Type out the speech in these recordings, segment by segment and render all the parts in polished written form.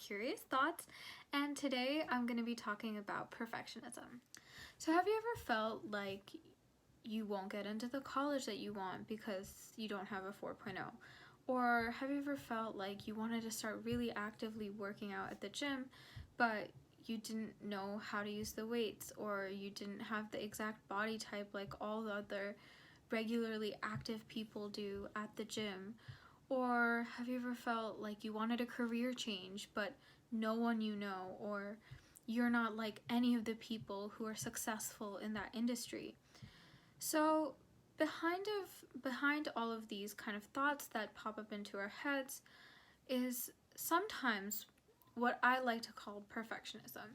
Curious Thoughts, and today I'm going to be talking about perfectionism. So have you ever felt like you won't get into the college that you want because you don't have a 4.0? Or have you ever felt like you wanted to start really actively working out at the gym, but you didn't know how to use the weights, or you didn't have the exact body type like all the other regularly active people do at the gym? Or have you ever felt like you wanted a career change, but no one you know, or you're not like any of the people who are successful in that industry? So behind all of these kind of thoughts that pop up into our heads is sometimes what I like to call perfectionism.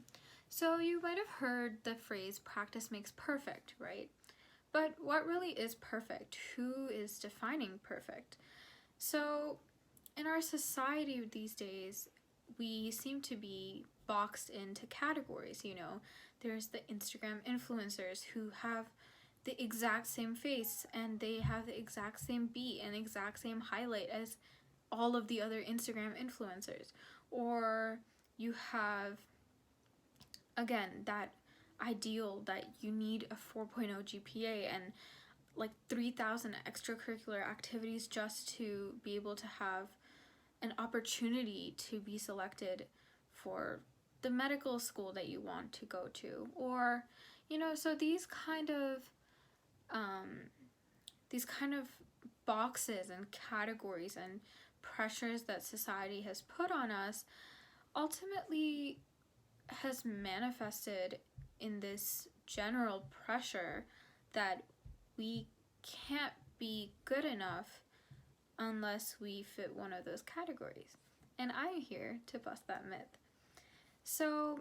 So you might have heard the phrase practice makes perfect, right? But what really is perfect? Who is defining perfect? So in our society these days, we seem to be boxed into categories. There's the Instagram influencers who have the exact same face and they have the exact same beat and exact same highlight as all of the other Instagram influencers. Or you have, again, that ideal that you need a 4.0 GPA and like 3,000 extracurricular activities just to be able to have an opportunity to be selected for the medical school that you want to go to. Or, so these kind of boxes and categories and pressures that society has put on us ultimately has manifested in this general pressure that we can't be good enough unless we fit one of those categories. And I'm here to bust that myth. So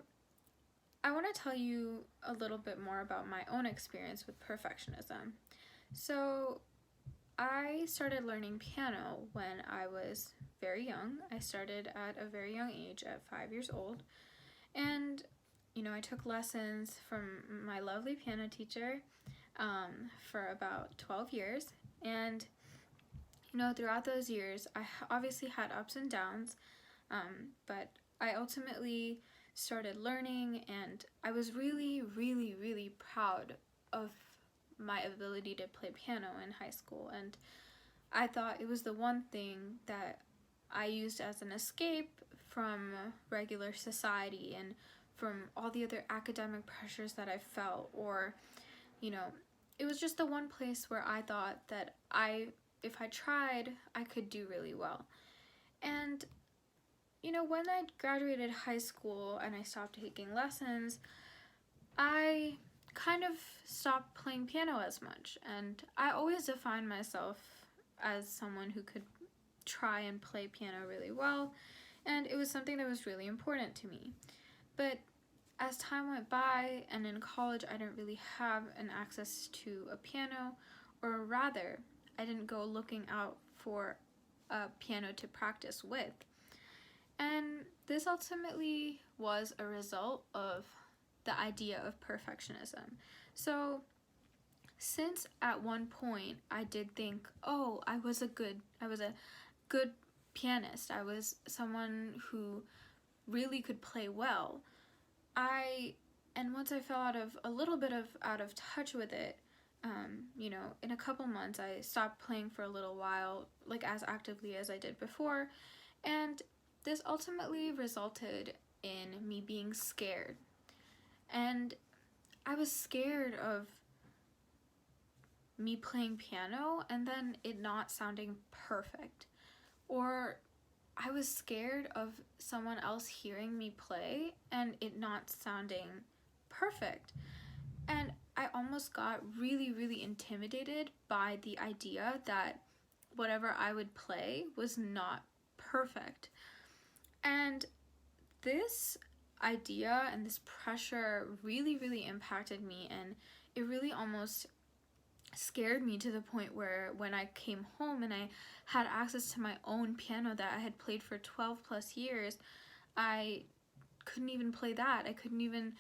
I want to tell you a little bit more about my own experience with perfectionism. So I started learning piano when I was very young. I started at a very young age, at 5 years old. And, I took lessons from my lovely piano teacher for about 12 years. And, throughout those years, I obviously had ups and downs, but I ultimately started learning, and I was really, really, really proud of my ability to play piano in high school. And I thought it was the one thing that I used as an escape from regular society and from all the other academic pressures that I felt. Or, it was just the one place where I thought that if I tried, I could do really well. And, when I graduated high school and I stopped taking lessons, I kind of stopped playing piano as much. And I always defined myself as someone who could try and play piano really well, and it was something that was really important to me. But as time went by, and in college I didn't really have an access to a piano, or rather, I didn't go looking out for a piano to practice with. And this ultimately was a result of the idea of perfectionism. So since at one point I did think, oh, I was a good pianist, I was someone who really could play well, and once I fell a little bit out of touch with it, in a couple months I stopped playing for a little while, like as actively as I did before, and this ultimately resulted in me being scared. And I was scared of me playing piano and then it not sounding perfect. Or I was scared of someone else hearing me play and it not sounding perfect. And I almost got really, really intimidated by the idea that whatever I would play was not perfect. And this idea and this pressure really, really impacted me, and it really almost scared me to the point where when I came home and I had access to my own piano that I had played for 12 plus years, I couldn't even play that. I couldn't even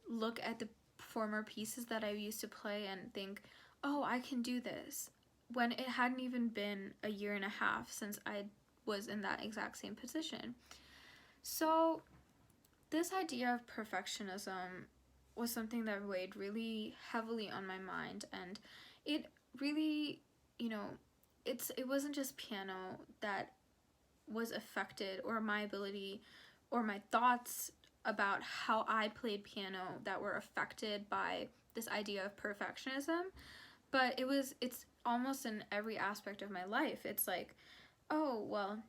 look at the former pieces that I used to play and think, oh, I can do this, when it hadn't even been a year and a half since I was in that exact same position. So, this idea of perfectionism was something that weighed really heavily on my mind, and it really, you know, it wasn't just piano that was affected, or my ability or my thoughts about how I played piano that were affected by this idea of perfectionism, but it's almost in every aspect of my life. It's like, oh, well,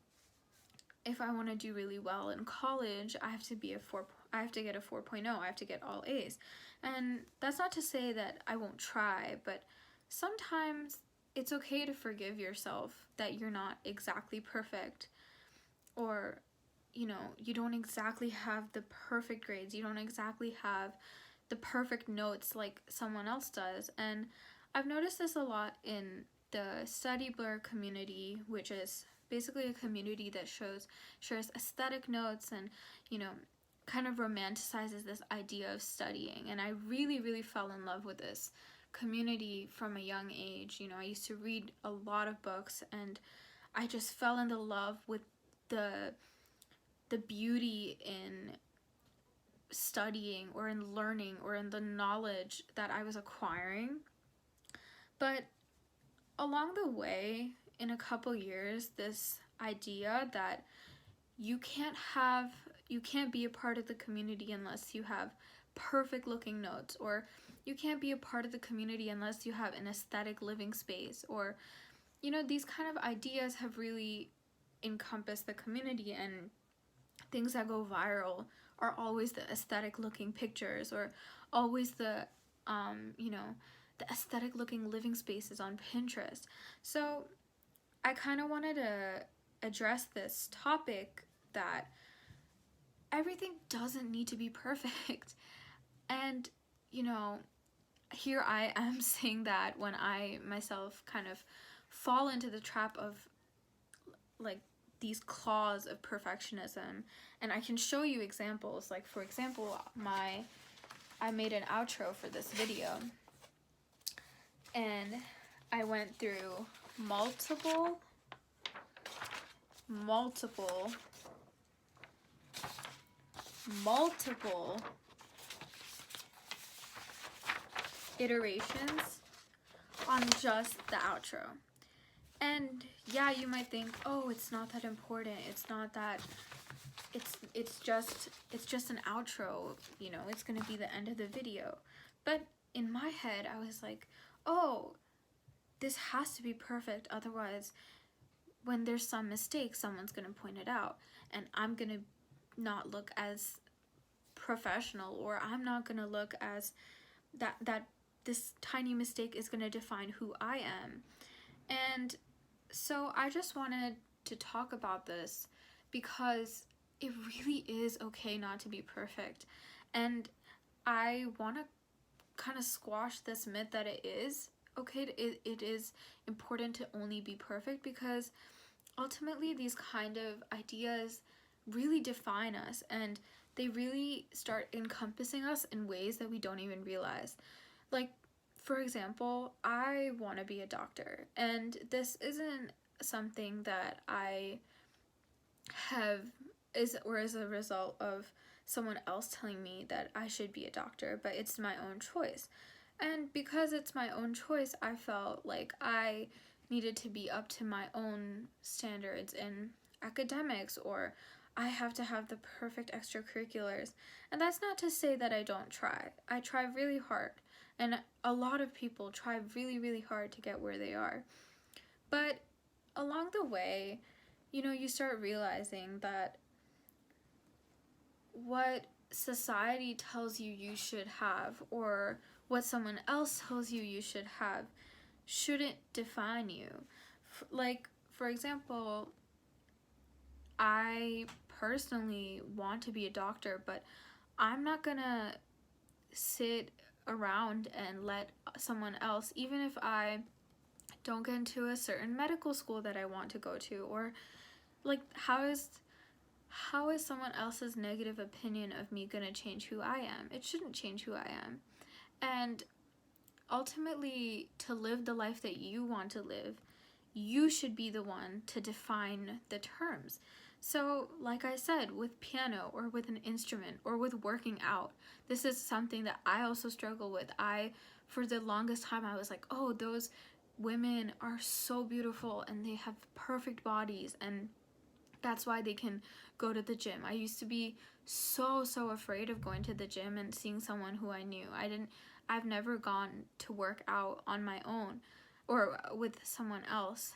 if I want to do really well in college, I have to get a 4.0. I have to get all A's. And that's not to say that I won't try, but sometimes it's okay to forgive yourself that you're not exactly perfect, or you don't exactly have the perfect grades. You don't exactly have the perfect notes like someone else does. And I've noticed this a lot in the Study Blur community, which is basically a community that shares aesthetic notes and, you know, kind of romanticizes this idea of studying. And I really, really fell in love with this community from a young age. I used to read a lot of books, and I just fell into love with the beauty in studying, or in learning, or in the knowledge that I was acquiring. But along the way, in a couple years, this idea that you can't be a part of the community unless you have perfect looking notes, or you can't be a part of the community unless you have an aesthetic living space, or these kind of ideas have really encompassed the community. And things that go viral are always the aesthetic looking pictures, or always the aesthetic looking living spaces on Pinterest. So I kind of wanted to address this topic, that everything doesn't need to be perfect. And, here I am saying that when I myself kind of fall into the trap of like these claws of perfectionism. And I can show you examples. Like, for example, I made an outro for this video, and I went through multiple iterations on just the outro. And yeah, you might think, oh, it's not that important. It's not that. It's just an outro. It's gonna be the end of the video. But in my head, I was like, oh, this has to be perfect. Otherwise, when there's some mistake, someone's gonna point it out, and I'm gonna not look as professional, or I'm not gonna look as that this tiny mistake is gonna define who I am. And so I just wanted to talk about this, because it really is okay not to be perfect. And I want to kind of squash this myth that it is okay it is important to only be perfect, because ultimately these kind of ideas really define us, and they really start encompassing us in ways that we don't even realize. Like, for example, I want to be a doctor, and this isn't something that I have is a result of someone else telling me that I should be a doctor, but it's my own choice. And because it's my own choice, I felt like I needed to be up to my own standards in academics, or I have to have the perfect extracurriculars. And that's not to say that I don't try. I try really hard. And a lot of people try really, really hard to get where they are. But along the way, you start realizing that what society tells you should have, or what someone else tells you should have, shouldn't define you. Like, for example, I personally want to be a doctor, but I'm not gonna sit around and let someone else, even if I don't get into a certain medical school that I want to go to, or like, how is someone else's negative opinion of me gonna change who I am? It shouldn't change who I am. And ultimately, to live the life that you want to live, you should be the one to define the terms. So, like I said, with piano or with an instrument or with working out, this is something that I also struggle with. For the longest time, I was like, oh, those women are so beautiful and they have perfect bodies, and that's why they can go to the gym. I used to be so afraid of going to the gym and seeing someone who I knew. I've never gone to work out on my own or with someone else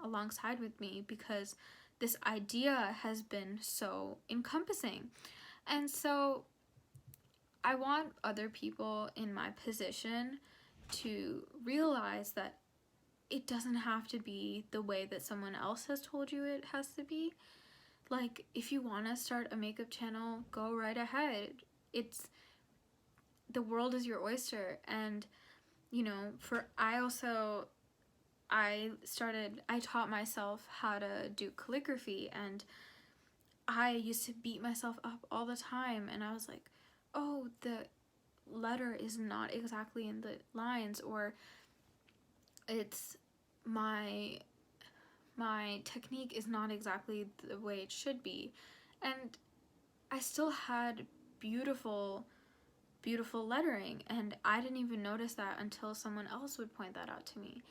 alongside with me, because this idea has been so encompassing. And so I want other people in my position to realize that it doesn't have to be the way that someone else has told you it has to be. Like, if you want to start a makeup channel, go right ahead. It's the world is your oyster. And I taught myself how to do calligraphy, and I used to beat myself up all the time, and I was like, oh, the letter is not exactly in the lines, or it's my technique is not exactly the way it should be. And I still had beautiful lettering, and I didn't even notice that until someone else would point that out to me.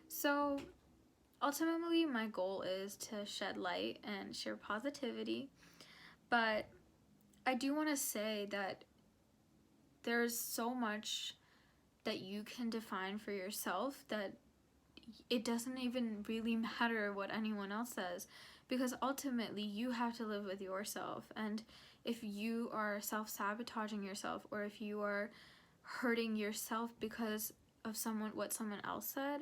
So ultimately, my goal is to shed light and share positivity, but I do want to say that there's so much that you can define for yourself that it doesn't even really matter what anyone else says, because ultimately you have to live with yourself. And if you are self-sabotaging yourself, or if you are hurting yourself because of what someone else said,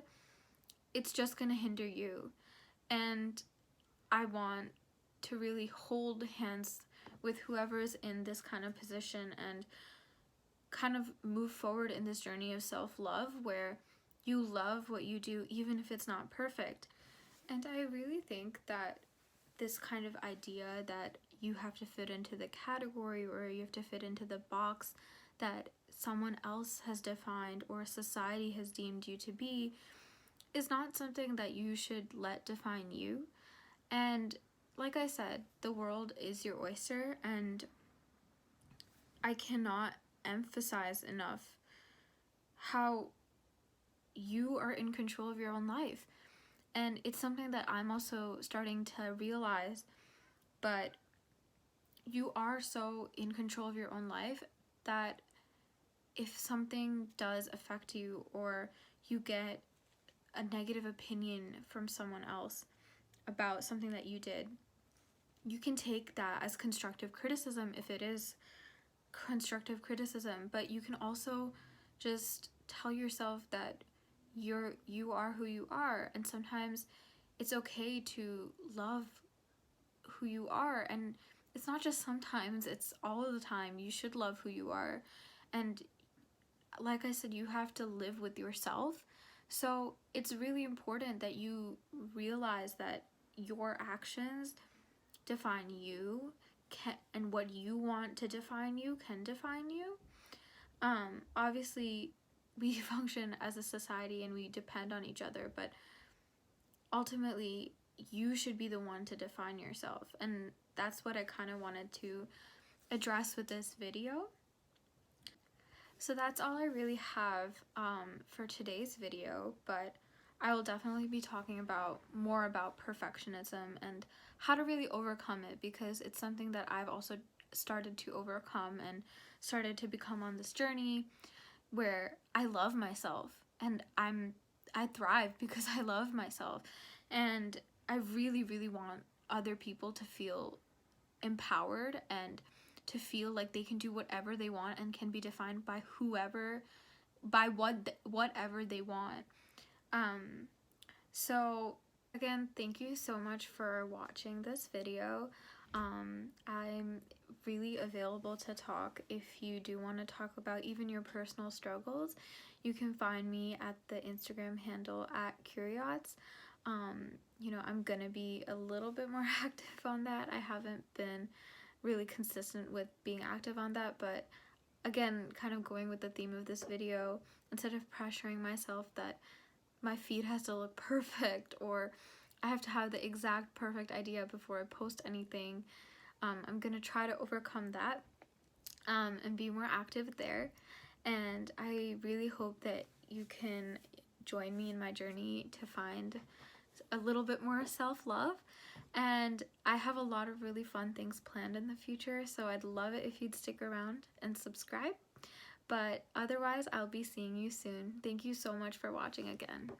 it's just going to hinder you. And I want to really hold hands with whoever's in this kind of position and kind of move forward in this journey of self-love, where you love what you do even if it's not perfect. And I really think that this kind of idea that you have to fit into the category, or you have to fit into the box that someone else has defined or society has deemed you to be, is not something that you should let define you. And like I said, the world is your oyster, and I cannot emphasize enough how you are in control of your own life. And it's something that I'm also starting to realize, but you are so in control of your own life that if something does affect you, or you get a negative opinion from someone else about something that you did, you can take that as constructive criticism if it is constructive criticism, but you can also just tell yourself that you are who you are, and sometimes it's okay to love who you are. And it's not just sometimes, it's all of the time. You should love who you are. And like I said, you have to live with yourself. So it's really important that you realize that your actions define you, and what you want to define you can define you. Obviously, we function as a society and we depend on each other, but ultimately, you should be the one to define yourself. And that's what I kind of wanted to address with this video. So that's all I really have for today's video, but I will definitely be talking more about perfectionism and how to really overcome it, because it's something that I've also started to overcome and started to become on this journey where I love myself, and I thrive because I love myself. And I really want other people to feel empowered and to feel like they can do whatever they want and can be defined by whatever they want. So again, thank you so much for watching this video. I'm really available to talk if you do want to talk about even your personal struggles. You can find me at the Instagram handle at Curiots. I'm gonna be a little bit more active on that. I haven't been really consistent with being active on that, but again, kind of going with the theme of this video, instead of pressuring myself that my feed has to look perfect, or I have to have the exact perfect idea before I post anything. I'm gonna try to overcome that, and be more active there. And I really hope that you can join me in my journey to find a little bit more self-love. And I have a lot of really fun things planned in the future, so I'd love it if you'd stick around and subscribe. But otherwise, I'll be seeing you soon. Thank you so much for watching again.